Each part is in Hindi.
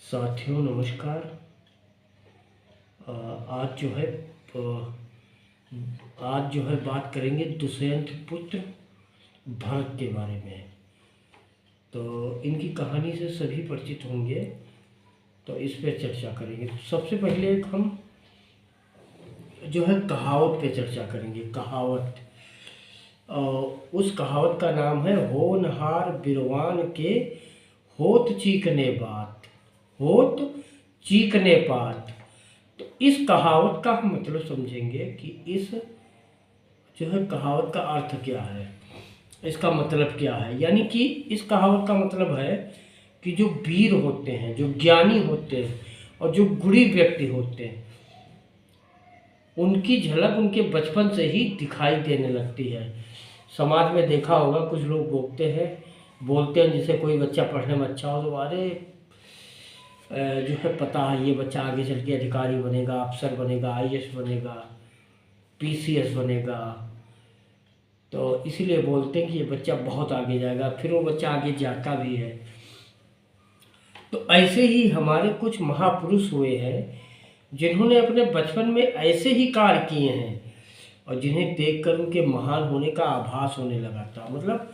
साथियों नमस्कार। आज जो है बात करेंगे दुष्यंत पुत्र भरत के बारे में। तो इनकी कहानी से सभी परिचित होंगे, तो इस पर चर्चा करेंगे। तो सबसे पहले एक हम जो है कहावत पे चर्चा करेंगे। कहावत, उस कहावत का नाम है होनहार बिरवान के होत चीकने बात। होत चीकने पात। तो इस कहावत का हम मतलब समझेंगे कि इस जो है कहावत का अर्थ क्या है, इसका मतलब क्या है। यानी कि इस कहावत का मतलब है कि जो वीर होते हैं, जो ज्ञानी होते हैं और जो गुणी व्यक्ति होते हैं, उनकी झलक उनके बचपन से ही दिखाई देने लगती है। समाज में देखा होगा, कुछ लोग बोलते हैं जैसे कोई बच्चा पढ़ने में अच्छा हो तो अरे जो है पता है ये बच्चा आगे चल के अधिकारी बनेगा, अफसर बनेगा, आईएएस बनेगा, पीसीएस बनेगा। तो इसीलिए बोलते हैं कि ये बच्चा बहुत आगे जाएगा, फिर वो बच्चा आगे जाता भी है। तो ऐसे ही हमारे कुछ महापुरुष हुए हैं जिन्होंने अपने बचपन में ऐसे ही कार्य किए हैं और जिन्हें देखकर उनके महान होने का आभास होने लगा था। मतलब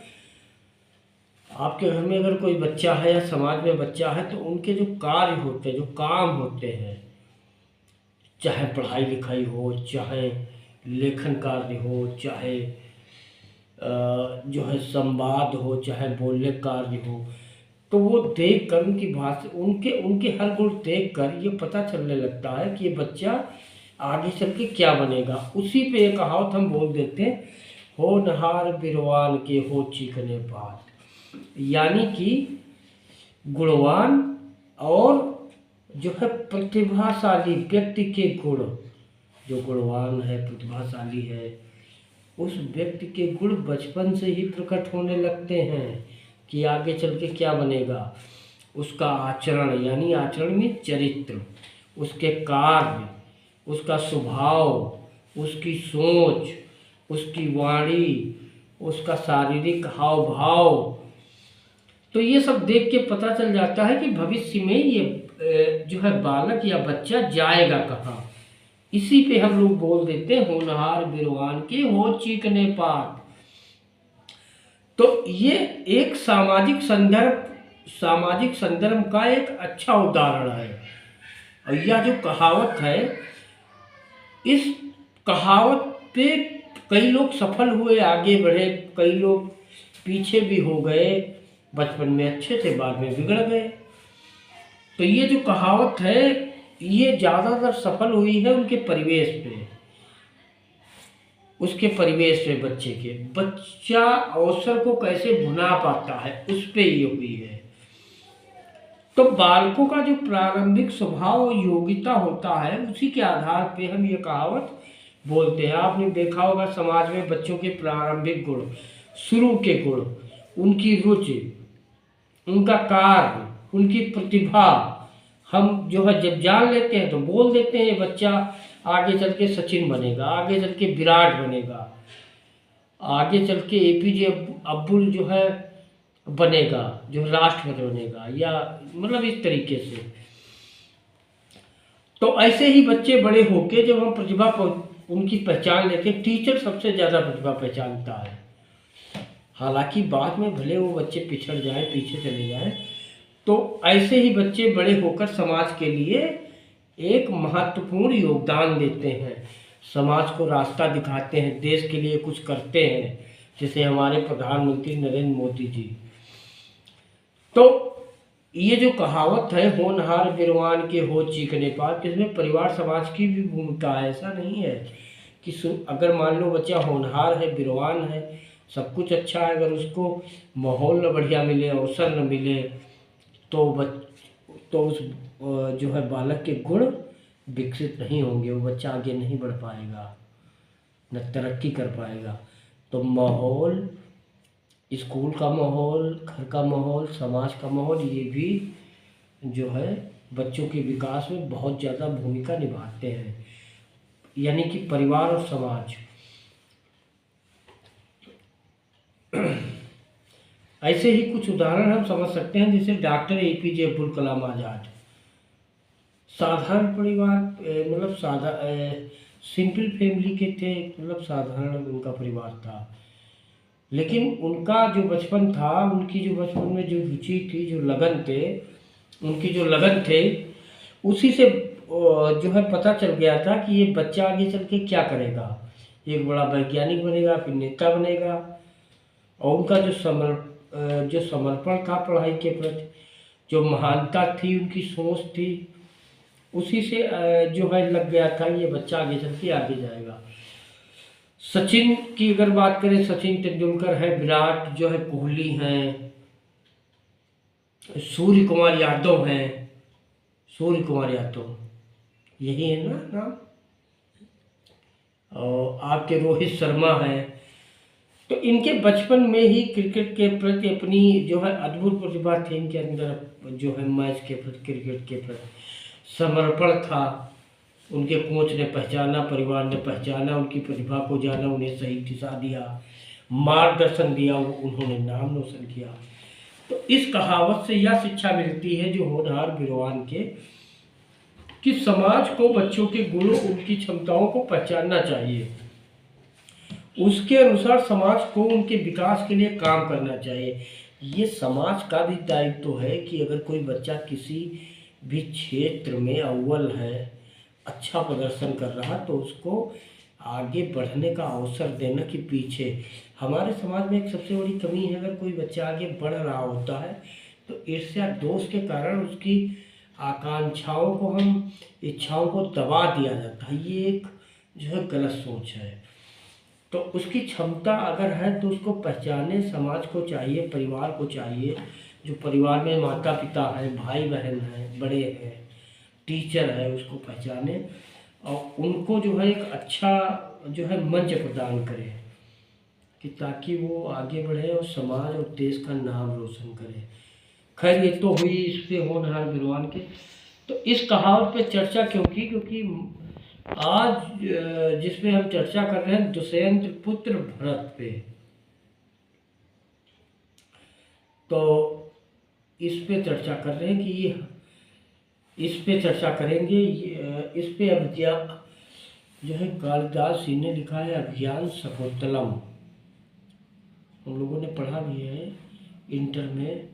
आपके घर में अगर कोई बच्चा है या समाज में बच्चा है तो उनके जो कार्य होते हैं, जो काम होते हैं, चाहे पढ़ाई लिखाई हो, चाहे लेखन कार्य हो, चाहे जो है संवाद हो, चाहे बोलने कार्य हो, तो वो देख कर उनकी भाषा, उनके उनके हर गुण देख कर ये पता चलने लगता है कि ये बच्चा आगे चल के क्या बनेगा। उसी पे ये कहावत हम बोल देते हैं, होनहार बिरवान के हो चीकने बात। यानी कि गुणवान और जो है प्रतिभाशाली व्यक्ति के गुण, जो गुणवान है, प्रतिभाशाली है, उस व्यक्ति के गुण बचपन से ही प्रकट होने लगते हैं कि आगे चल के क्या बनेगा। उसका आचरण, यानी आचरण में चरित्र, उसके कार्य, उसका स्वभाव, उसकी सोच, उसकी वाणी, उसका शारीरिक हाव भाव, तो ये सब देख के पता चल जाता है कि भविष्य में ये जो है बालक या बच्चा जाएगा कहाँ। इसी पे हम लोग बोल देते हैं होनहार बिरवान के हो चीकने पात। तो ये एक सामाजिक संदर्भ का एक अच्छा उदाहरण है। और यह जो कहावत है, इस कहावत पे कई लोग सफल हुए, आगे बढ़े, कई लोग पीछे भी हो गए। बचपन में अच्छे थे, बाद में बिगड़ गए। तो ये जो कहावत है ये ज़्यादातर सफल हुई है उनके परिवेश पे, उसके परिवेश पे, बच्चा अवसर को कैसे भुना पाता है उस पे ये हुई है। तो बालकों का जो प्रारंभिक स्वभाव और योग्यता होता है, उसी के आधार पे हम ये कहावत बोलते हैं। आपने देखा होगा समाज में बच्चों के प्रारंभिक गुण, शुरू के गुण, उनकी रुचि, उनका कार्य, उनकी प्रतिभा, हम जो है जब जान लेते हैं तो बोल देते हैं ये बच्चा आगे चल के सचिन बनेगा, आगे चल के विराट बनेगा, आगे चल के एपीजे अब्दुल जो है बनेगा, जो राष्ट्रपति बनेगा, या मतलब इस तरीके से। तो ऐसे ही बच्चे बड़े होके जब हम प्रतिभा उनकी पहचान लेते हैं, टीचर सबसे ज़्यादा प्रतिभा पहचानता है। हालांकि बाद में भले वो बच्चे पिछड़ जाए, पीछे चले जाए, तो ऐसे ही बच्चे बड़े होकर समाज के लिए एक महत्वपूर्ण योगदान देते हैं, समाज को रास्ता दिखाते हैं, देश के लिए कुछ करते हैं, जैसे हमारे प्रधानमंत्री नरेंद्र मोदी जी। तो ये जो कहावत है होनहार बिरवान के हो चीकने पात, इसमें परिवार समाज की भी भूमिका है। ऐसा नहीं है कि अगर मान लो बच्चा होनहार है, बिरवान है, सब कुछ अच्छा है, अगर उसको माहौल न बढ़िया मिले, अवसर न मिले, तो उस जो है बालक के गुण विकसित नहीं होंगे, वो बच्चा आगे नहीं बढ़ पाएगा, न तरक्की कर पाएगा। तो माहौल, स्कूल का माहौल, घर का माहौल, समाज का माहौल, ये भी जो है बच्चों के विकास में बहुत ज़्यादा भूमिका निभाते हैं। यानी कि परिवार और समाज। ऐसे ही कुछ उदाहरण हम समझ सकते हैं, जैसे डॉक्टर एपीजे अब्दुल कलाम आज़ाद। साधारण परिवार मतलब सिंपल फैमिली के थे, मतलब साधारण उनका परिवार था। लेकिन उनका जो बचपन था, उनकी जो बचपन में जो रुचि थी, जो लगन थे, उनकी जो लगन थे, उसी से जो है पता चल गया था कि ये बच्चा आगे चल के क्या करेगा। एक बड़ा वैज्ञानिक बनेगा, फिर नेता बनेगा। और उनका जो समर्पण था पढ़ाई के प्रति, जो महानता थी, उनकी सोच थी, उसी से जो है लग गया था ये बच्चा आगे चल के आगे जाएगा। सचिन की अगर बात करें, सचिन तेंदुलकर है, विराट जो है कोहली हैं, सूर्य कुमार यादव हैं, सूर्य कुमार यादव यही है ना नाम, और आपके रोहित शर्मा हैं। तो इनके बचपन में ही क्रिकेट के प्रति अपनी जो है अद्भुत प्रतिभा थी इनके अंदर, जो है मैच के प्रति, क्रिकेट के प्रति समर्पण था। उनके कोच ने पहचाना, परिवार ने पहचाना, उनकी प्रतिभा को जाना, उन्हें सही दिशा दिया, मार्गदर्शन दिया, उन्होंने नाम रोशन किया। तो इस कहावत से यह शिक्षा मिलती है जो होनहार विद्वान के, कि समाज को बच्चों के गुणों, उनकी क्षमताओं को पहचानना चाहिए, उसके अनुसार समाज को उनके विकास के लिए काम करना चाहिए। ये समाज का भी दायित्व है कि अगर कोई बच्चा किसी भी क्षेत्र में अव्वल है, अच्छा प्रदर्शन कर रहा, तो उसको आगे बढ़ने का अवसर देना। कि पीछे हमारे समाज में एक सबसे बड़ी कमी है, अगर कोई बच्चा आगे बढ़ रहा होता है तो ईर्ष्या दोष के कारण उसकी आकांक्षाओं को, हम इच्छाओं को दबा दिया जाता है। ये एक जो है गलत सोच है। तो उसकी क्षमता अगर है तो उसको पहचाने, समाज को चाहिए, परिवार को चाहिए, जो परिवार में माता पिता हैं, भाई बहन हैं, बड़े हैं, टीचर है, उसको पहचाने और उनको जो है एक अच्छा जो है मंच प्रदान करे, कि ताकि वो आगे बढ़े और समाज और देश का नाम रोशन करे। खैर, ये तो हुई इस पे होनहार विद्वान के। तो इस कहावत पे चर्चा क्यों की? क्योंकि आज जिसमें हम चर्चा कर रहे हैं दुष्यंत पुत्र भरत पे, तो इस पे चर्चा कर रहे हैं कि ये, इस पे चर्चा करेंगे। इस पे अभिज्ञान जो है कालिदास जी ने लिखा है, अभिज्ञान शाकुंतलम, हम लोगों ने पढ़ा भी है इंटर में।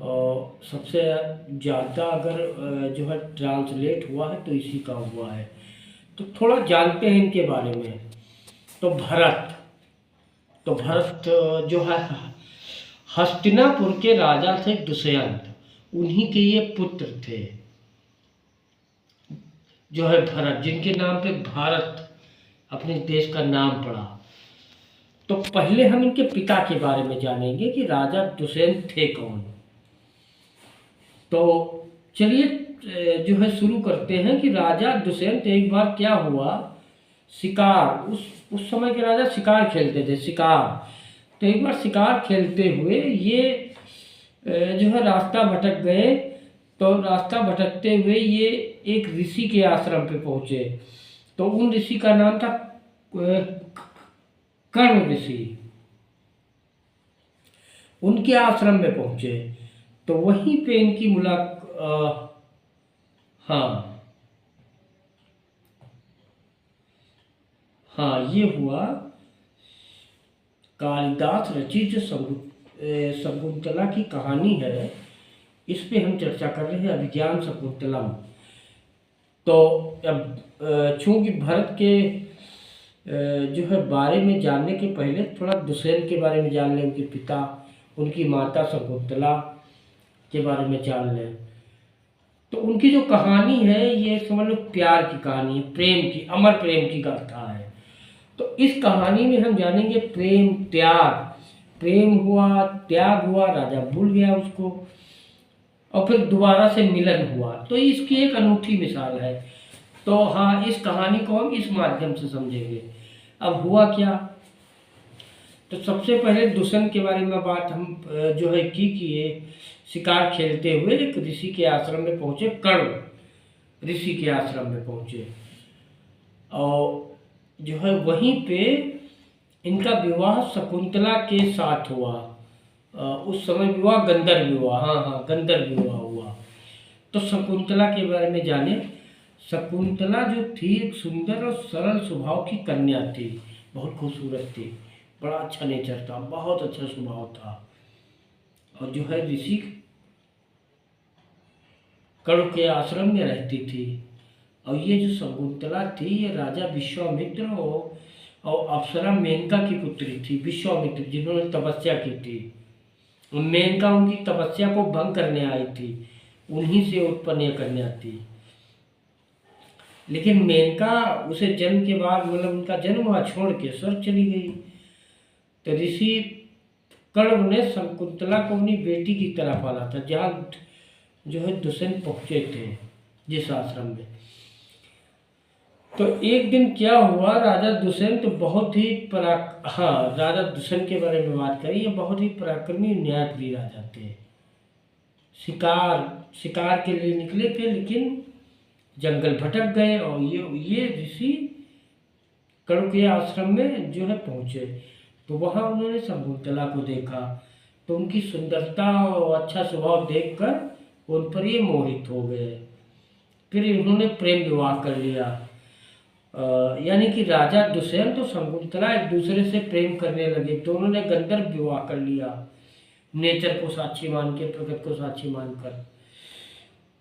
और सबसे ज़्यादा अगर जो है ट्रांसलेट हुआ है तो इसी का हुआ है। तो थोड़ा जानते हैं इनके बारे में। तो भरत जो है हस्तिनापुर के राजा थे दुष्यंत, उन्हीं के ये पुत्र थे जो है भरत, जिनके नाम पे भारत अपने देश का नाम पड़ा। तो पहले हम इनके पिता के बारे में जानेंगे कि राजा दुष्यंत थे कौन। तो चलिए जो है शुरू करते हैं कि राजा दुष्यंत, एक बार क्या हुआ, शिकार, उस समय के राजा शिकार खेलते थे, शिकार। तो एक बार शिकार खेलते हुए ये जो है रास्ता भटक गए। तो रास्ता भटकते हुए ये एक ऋषि के आश्रम पे पहुँचे। तो उन ऋषि का नाम था कर्ण ऋषि। उनके आश्रम में पहुँचे तो वहीं पे इनकी हाँ ये हुआ। कालिदास रचित शकुंतला की कहानी है, इस पे हम चर्चा कर रहे हैं, अभिज्ञान शाकुंतलम। तो अब चूंकि भरत के जो है बारे में जानने के पहले थोड़ा दुष्यंत के बारे में जान लें, उनके पिता, उनकी माता शकुंतला के बारे में जान लें। तो उनकी जो कहानी है ये समझ लो प्यार की कहानी है, प्रेम की, अमर प्रेम की गाथा है। तो इस कहानी में हम जानेंगे प्रेम, त्याग, प्रेम हुआ, त्याग हुआ, राजा भूल गया उसको, और फिर दोबारा से मिलन हुआ। तो इसकी एक अनूठी मिसाल है। तो हाँ, इस कहानी को हम इस माध्यम से समझेंगे। अब हुआ क्या, तो सबसे पहले दुष्यंत के बारे में बात हम जो है कि ये शिकार खेलते हुए एक ऋषि के आश्रम में पहुँचे, कर्ण ऋषि के आश्रम में पहुँचे, और जो है वहीं पे इनका विवाह शकुंतला के साथ हुआ। उस समय विवाह गंधर्व विवाह, हाँ गंधर्व विवाह हुआ। तो शकुंतला के बारे में जाने। शकुंतला जो थी एक सुंदर और सरल स्वभाव की कन्या थी, बहुत खूबसूरत थी, बड़ा अच्छा नेचर था, बहुत अच्छा स्वभाव था। और जो है ऋषि कण्व के आश्रम में रहती थी। और ये जो शकुंतला थी ये राजा विश्वामित्र और अप्सरा मेनका की पुत्री थी। विश्वामित्र जिन्होंने तपस्या की थी, मेनका उनकी तपस्या को भंग करने आई थी, उन्हीं से उत्पन्न यह कन्या थी। लेकिन मेनका उसे जन्म के बाद मतलब उनका जन्म हुआ छोड़ के स्वर्ग चली गई। तो ऋषि कण्व ने शकुंतला को अपनी बेटी की तरह पाला था। जहाँ जो है दुष्यंत पहुँचे थे जिस आश्रम में, तो एक दिन क्या हुआ, राजा दुष्यंत बहुत ही राजा दुष्यंत के बारे में बात करें, ये बहुत ही पराक्रमी न्यायप्रिय राजा थे। शिकार के लिए निकले थे लेकिन जंगल भटक गए और ये ऋषि कण्व के आश्रम में जो है पहुँचे। तो वहाँ उन्होंने शकुंतला को देखा, तो उनकी सुंदरता और अच्छा स्वभाव देखकर उन पर ये मोहित हो गए। फिर इन्होंने प्रेम विवाह कर लिया। यानी कि राजा दुष्यंत और शकुंतला एक दूसरे से प्रेम करने लगे, तो उन्होंने गंधर्व विवाह कर लिया, नेचर को साक्षी मान के, प्रकृति को साक्षी मानकर।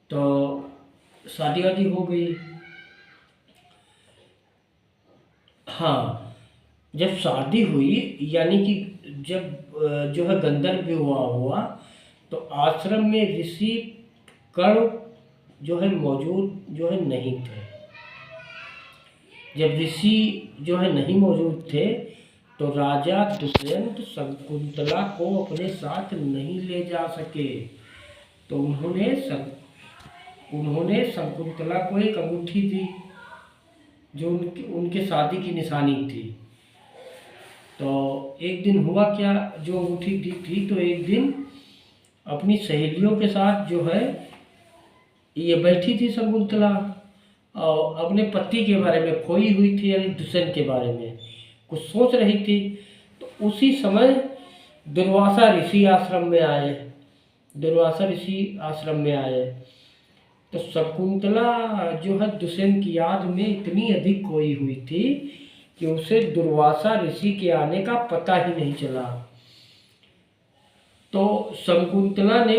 तो शादी वादी हो गई। हाँ, जब शादी हुई यानी कि जब जो है गंधर्व विवाह हुआ, तो आश्रम में ऋषि कण्व जो है मौजूद जो है नहीं थे। जब ऋषि जो है नहीं मौजूद थे तो राजा दुष्यंत शकुंतला को अपने साथ नहीं ले जा सके। तो उन्होंने शकुंतला को एक अंगूठी दी जो उनके शादी की निशानी थी। तो एक दिन हुआ क्या, जो अंगूठी दी थी तो एक दिन अपनी सहेलियों के साथ जो है ये बैठी थी शकुंतला और अपने पति के बारे में खोई हुई थी, यानी दुष्यंत के बारे में कुछ सोच रही थी। तो उसी समय दुर्वासा ऋषि आश्रम में आए। तो शकुंतला जो है दुष्यंत की याद में इतनी अधिक खोई हुई थी कि उसे दुर्वासा ऋषि के आने का पता ही नहीं चला। तो शकुंतला ने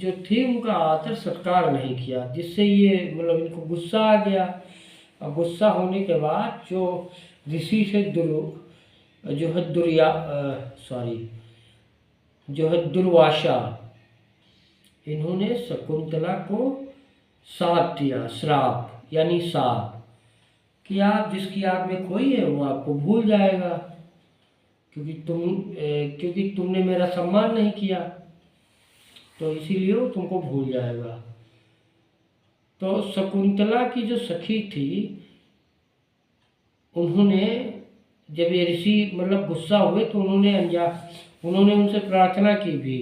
जो थी उनका आदर सत्कार नहीं किया, जिससे ये मतलब इनको गुस्सा आ गया। और गुस्सा होने के बाद जो ऋषि से दुर्वासा, इन्होंने शकुंतला को शाप दिया, श्राप यानी शाप, कि आप जिसकी याद में खोई है वो आपको भूल जाएगा, क्योंकि तुमने मेरा सम्मान नहीं किया, तो इसीलिए वो तुमको भूल जाएगा। तो शकुंतला की जो सखी थी, उन्होंने जब ये ऋषि मतलब गुस्सा हुए तो उन्होंने उनसे प्रार्थना की भी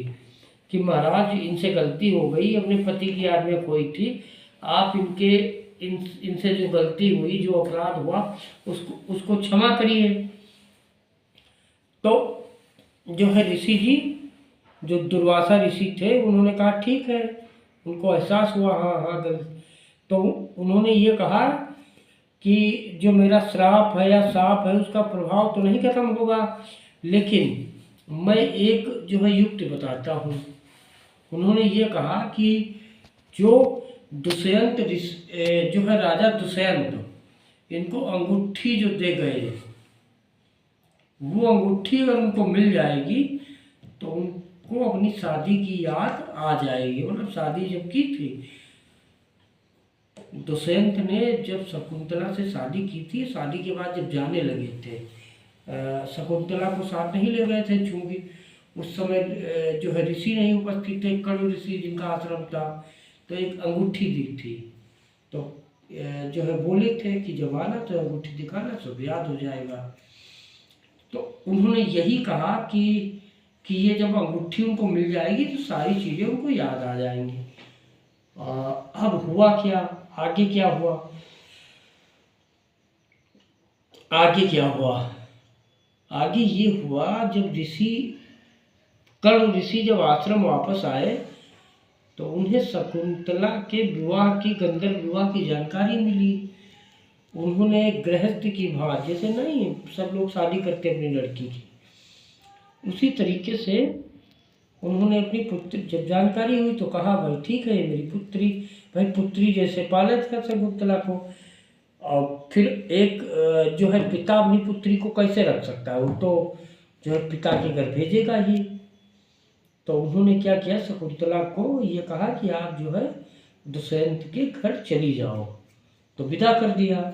कि महाराज इनसे गलती हो गई, अपने पति की याद में खोई थी, आप इनसे जो गलती हुई, जो अपराध हुआ उसको क्षमा करिए। तो जो है ऋषि जी, जो दुर्वासा ऋषि थे, उन्होंने कहा ठीक है, उनको एहसास हुआ हाँ तो उन्होंने ये कहा कि जो मेरा श्राप है या शाप है उसका प्रभाव तो नहीं खत्म होगा, लेकिन मैं एक जो है युक्ति बताता हूँ। उन्होंने ये कहा कि जो दुष्यंत जो है राजा दुष्यंत, इनको अंगूठी जो दे गए, वो अंगूठी अगर उनको मिल जाएगी तो उनको अपनी शादी की याद आ जाएगी। मतलब शादी जब की थी, दुष्यंत ने जब शकुंतला से शादी की थी, शादी के बाद जब जाने लगे थे, शकुंतला को साथ नहीं ले गए थे, चूंकि उस समय जो है ऋषि नहीं उपस्थित थे, कण्व ऋषि जिनका आश्रम था, तो एक अंगूठी दी थी। तो जो है बोले थे कि जब आना तो अंगूठी दिखाना, सब याद हो जाएगा। तो उन्होंने यही कहा कि ये जब अंगूठी उनको मिल जाएगी तो सारी चीज़ें उनको याद आ जाएंगी। अब हुआ क्या, आगे क्या हुआ? आगे ये हुआ, जब कण्व ऋषि जब आश्रम वापस आए तो उन्हें शकुंतला के विवाह की, गंधर्व विवाह की जानकारी मिली। उन्होंने गृहस्थ की भात, जैसे नहीं सब लोग शादी करते अपनी लड़की की, उसी तरीके से उन्होंने अपनी पुत्री, जब जानकारी हुई तो कहा भाई ठीक है ये मेरी पुत्री, भाई पुत्री जैसे पाला था शकुंतला को। और फिर एक जो है पिता अपनी पुत्री को कैसे रख सकता है, वो तो जो है पिता के घर भेजेगा ही। तो उन्होंने क्या किया, शकुंतला को ये कहा कि आप जो है दुष्यंत के घर चली जाओ, तो विदा कर दिया।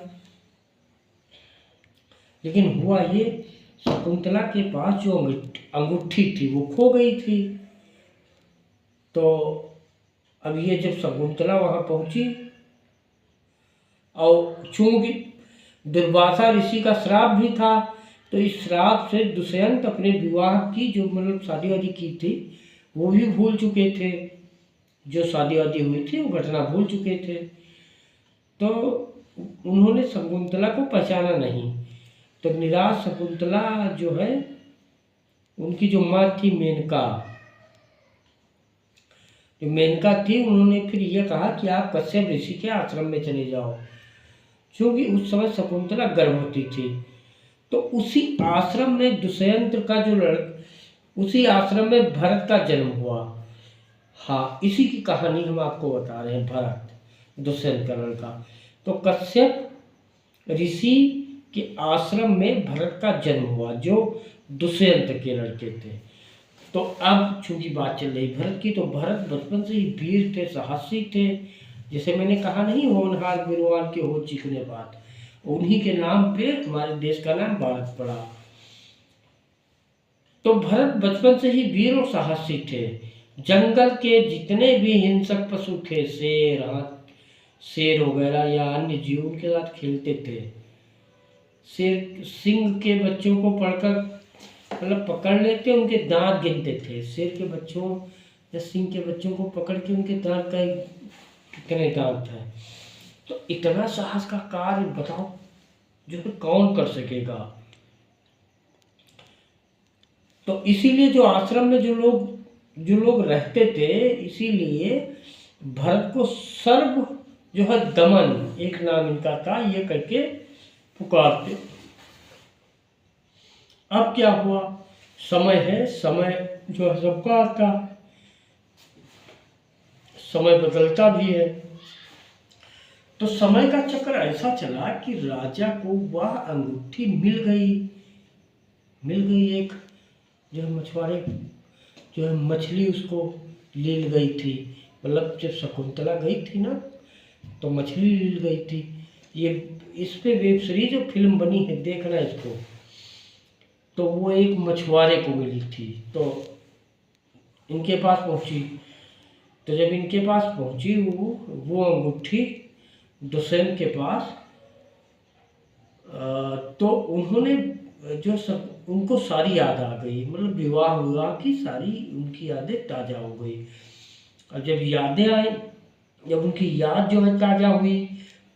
लेकिन हुआ ये, शकुंतला के पास जो अंगूठी थी वो खो गई थी। तो अब ये जब शकुंतला वहाँ पहुँची, और चूंकि दुर्वासा ऋषि का श्राप भी था, तो इस श्राप से दुष्यंत अपने विवाह की जो मतलब शादी वादी की थी वो भी भूल चुके थे, जो शादी वादी हुई थी वो घटना भूल चुके थे। तो उन्होंने शकुंतला को पहचाना नहीं। तो निराश शकुंतला जो है, उनकी जो माँ थी मेनका, जो मेनका थी, उन्होंने फिर यह कहा कि आप कश्यप ऋषि के आश्रम में चले जाओ, क्योंकि उस समय शकुंतला गर्भवती थी। तो उसी आश्रम में दुष्यंत का जो उसी आश्रम में भरत का जन्म हुआ। हाँ, इसी की कहानी हम आपको बता रहे हैं, भरत दुष्यंत का लड़का। तो कश्यप ऋषि के आश्रम में भरत का जन्म हुआ, जो दुष्यंत के लड़के थे। तो अब चूंकि बात चल रही भरत की, तो भरत बचपन से ही वीर थे, साहसी थे। जैसे मैंने कहा नहीं, होनहार वीरवान के हो चिकने बात, उन्हीं के नाम पे हमारे देश का नाम भारत पड़ा। तो भरत बचपन से ही वीर और साहसी थे। जंगल के जितने भी हिंसक पशु थे, शेर वगैरह या अन्य जीव, उनके साथ खेलते थे। शेर सिंह के बच्चों को पढ़कर मतलब पकड़ लेते, उनके दांत गिनते थे। शेर के बच्चों या सिंह के बच्चों को पकड़ के उनके दांत का कितने दांत है। तो इतना साहस का कार्य बताओ जो है कौन कर सकेगा। तो इसीलिए जो आश्रम में जो लोग रहते थे, इसीलिए भरत को सर्व जो है दमन, एक नाम इनका था, ये करके पुकारते। अब क्या हुआ, समय है, समय जो है सबका आता, समय बदलता भी है। तो समय का चक्र ऐसा चला कि राजा को वह अंगूठी मिल गई। एक जो है मछुआरे जो है मछली उसको ले गई थी। मतलब जब शकुंतला गई थी ना, तो मछली ले गई थी। ये इस पे वेब सीरीज और फिल्म बनी है, देखना इसको। तो वो एक मछुआरे को मिली थी, तो इनके पास पहुंची। तो जब इनके पास पहुंची वो अंगूठी दुष्यंत के पास, तो उन्होंने जो सब उनको सारी याद आ गई, मतलब विवाह की सारी उनकी यादें ताज़ा हो गई। और जब यादें आई, जब उनकी याद जो है ताज़ा हुई,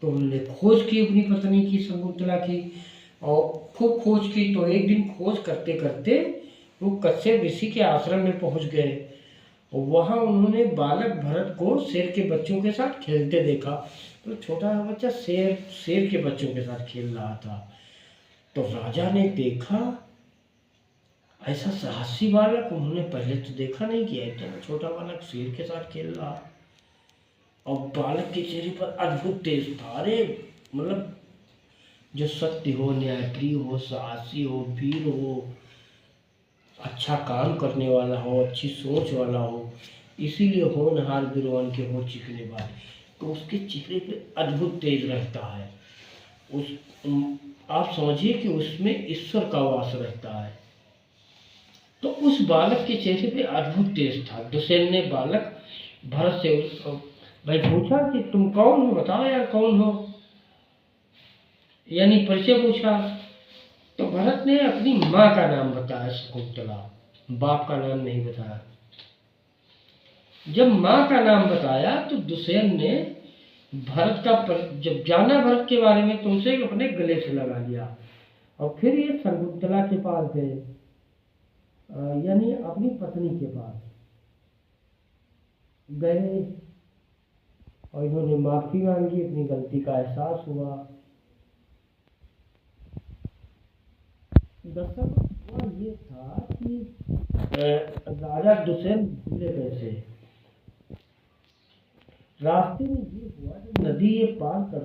तो उन्होंने खोज की अपनी पत्नी की, शकुंतला की, और खूब खोज की। तो एक दिन खोज करते करते वो कश्यप ऋषि के आश्रम में पहुंच गए। और वहाँ उन्होंने बालक भरत को शेर के बच्चों के साथ खेलते देखा। तो छोटा सा बच्चा शेर के बच्चों के साथ खेल रहा था। तो राजा ने देखा ऐसा साहसी बालक, उन्होंने पहले तो देखा नहीं कि इतना छोटा बालक शेर के साथ खेल रहा। और बालक के चेहरे पर अद्भुत तेज था। अरे मतलब जो सत्य हो, न्यायप्रिय हो, साहसी हो, वीर हो, अच्छा काम करने वाला हो, अच्छी सोच वाला हो, इसीलिए होनहार वीरवान के हो चिकने बाल। तो उसके चेहरे पे अद्भुत तेज रहता है। आप समझिए कि उसमें ईश्वर का वास रहता है। तो उस बालक के चेहरे पे अद्भुत तेज था। दुष्यंत ने बालक भरत से भाई पूछा कि तुम कौन हो, बताओ यार कौन हो, यानी परिचय पूछा। तो भरत ने अपनी माँ का नाम बताया, शकुंतला, बाप का नाम नहीं बताया। जब माँ का नाम बताया तो दुष्यंत ने भरत का जब जाना भरत के बारे में, तो उसे अपने गले से लगा लिया। और फिर ये शकुंतला के पास गए, यानी अपनी पत्नी के पास। गए और इन्होंने माफ़ी मांगी, अपनी गलती का एहसास हुआ। दरअसल हुआ ये था कि राजा दुष्यंत भूले कैसे। रास्ते में ये हुआ, जब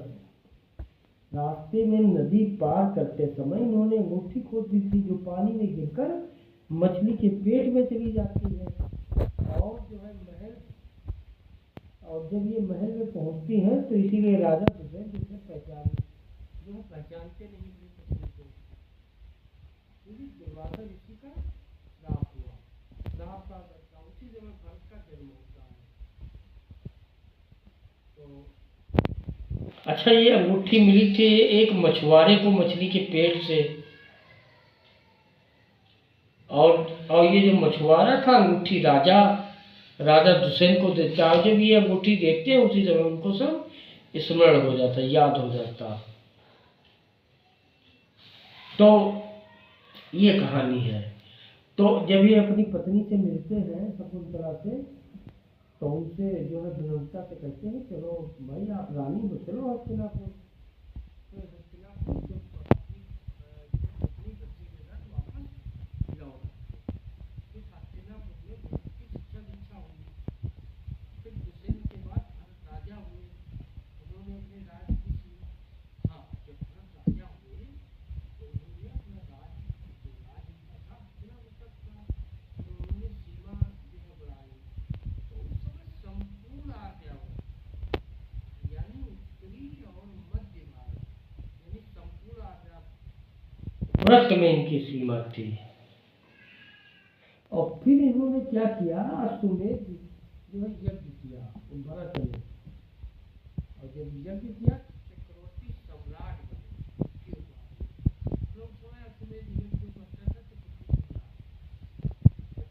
रास्ते में नदी पार करते समय इन्होंने अंगूठी खोद दी थी, जो पानी में गिरकर मछली के पेट में चली जाती है। और जो है और जब ये महल में पहुंचती हैं तो इसीलिए राजा दुष्यंत इसे पहचानते नहीं थे मछली को। दुर्वासा ऋषि का श्राप हुआ, श्राप का उसी समय भरत का जन्म होता है। तो अच्छा, ये अंगूठी मिली थी एक मछुआरे को मछली के पेट से। और ये जो मछुआरा था अंगूठी राजा दुष्यंत को देता है। जब ये अंगूठी देखते हैं उसी समय उनको सब स्मरण हो जाता, याद हो जाता। तो ये कहानी है। तो जब ये अपनी पत्नी से मिलते हैं शकुंतला से, तो उनसे जो है विनम्रता से कहते हैं, चलो भाई आप रानी हो, चलो हस्तिनापुर। तो हस्तिनापुर जब अपनी बच्ची के साथ वापस लौट फिर हस्तिनापुर में भरत की शिक्षा दीक्षा हुई। फिर दुष्यंत के बाद भरत राजा हुए। उन्होंने अपने राज्य की जब भरत राजा हुए तो उन्होंने अपना राज उनका था हस्तिनापुर तक था, तो उन्होंने सीमा जो है बढ़ाई। तो उस समय संपूर्ण आर्यावर्त यानी उत्तरी और मध्य भारत यानी संपूर्ण आर्यावर्त में इनकी सीमा थी। और फिर इन्होंने क्या किया, अश्वमेध जो है यज्ञ किया भरत ने। और जब यज्ञ किया चक्रवर्ती सम्राट बने। लोग समय अश्वमेध यज्ञ को करता था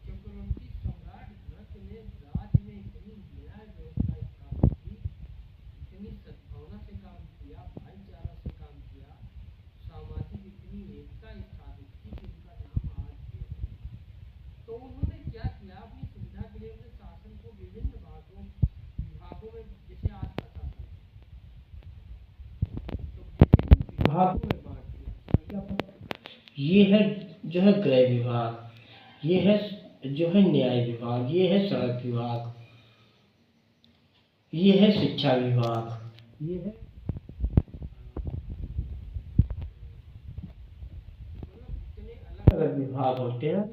चक्रवर्ती सम्राट भरत ने राज्य में इतनी न्याय व्यवस्था स्थापित की, इतनी सद्भावना से काम किया, भाईचारा से काम किया, सामाजिक इतनी एकता स्थापित की कि उनका नाम आज भी है। तो उन्होंने क्या किया, अपनी सुविधा के लिए अपने शासन को विभिन्न विभागों में, जैसे आज प्रशासन तो विभिन्न विभागों में बांट दिया। ये है जो है गृह विभाग, ये है जो है न्याय विभाग, ये है सड़क विभाग, ये है शिक्षा विभाग, ये है इतने अलग अलग विभाग होते हैं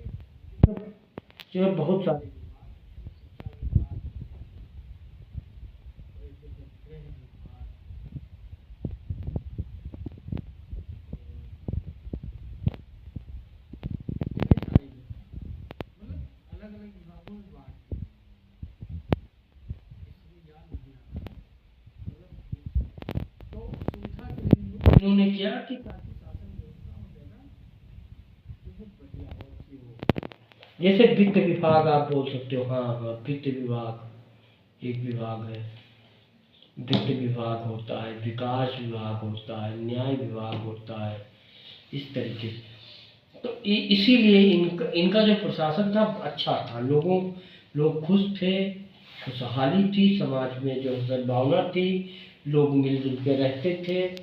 जो है बहुत सारे उन्होंने किया कि ताकि शासन व्यवस्था हो जाएगा बहुत बढ़िया और अच्छी हो। जैसे वित्त विभाग आप बोल सकते हो, हाँ वित्त विभाग एक विभाग है। वित्त विभाग होता है, विकास विभाग होता है, न्याय विभाग होता है, इस तरीके से। तो इसीलिए इनका जो प्रशासन था अच्छा था, लोग खुश थे, खुशहाली थी, समाज में जो सद्भावना थी, लोग मिलजुल के रहते थे,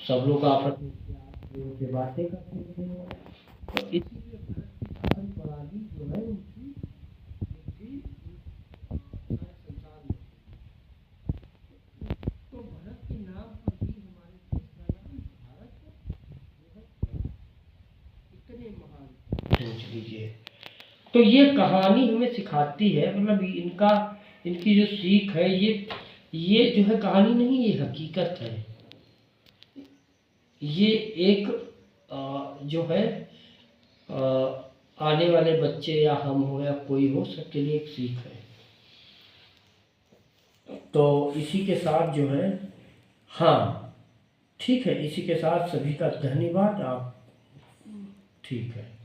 सब लोग आपस में प्यार से बातें करते थे। तो इसीलिए भारत की शासन प्रणाली जो है उनकी सारे संसार में। तो भारत के नाम पर ही हमारे देश का नाम भारत जो है इतने महान सोच लीजिए। तो ये कहानी हमें सिखाती है, मतलब इनकी जो सीख है, ये जो है कहानी नहीं, ये हकीकत है। ये एक जो है आने वाले बच्चे या हम हो या कोई हो, सबके लिए एक सीख है। तो इसी के साथ जो है, हाँ ठीक है, इसी के साथ सभी का धन्यवाद। आप ठीक है।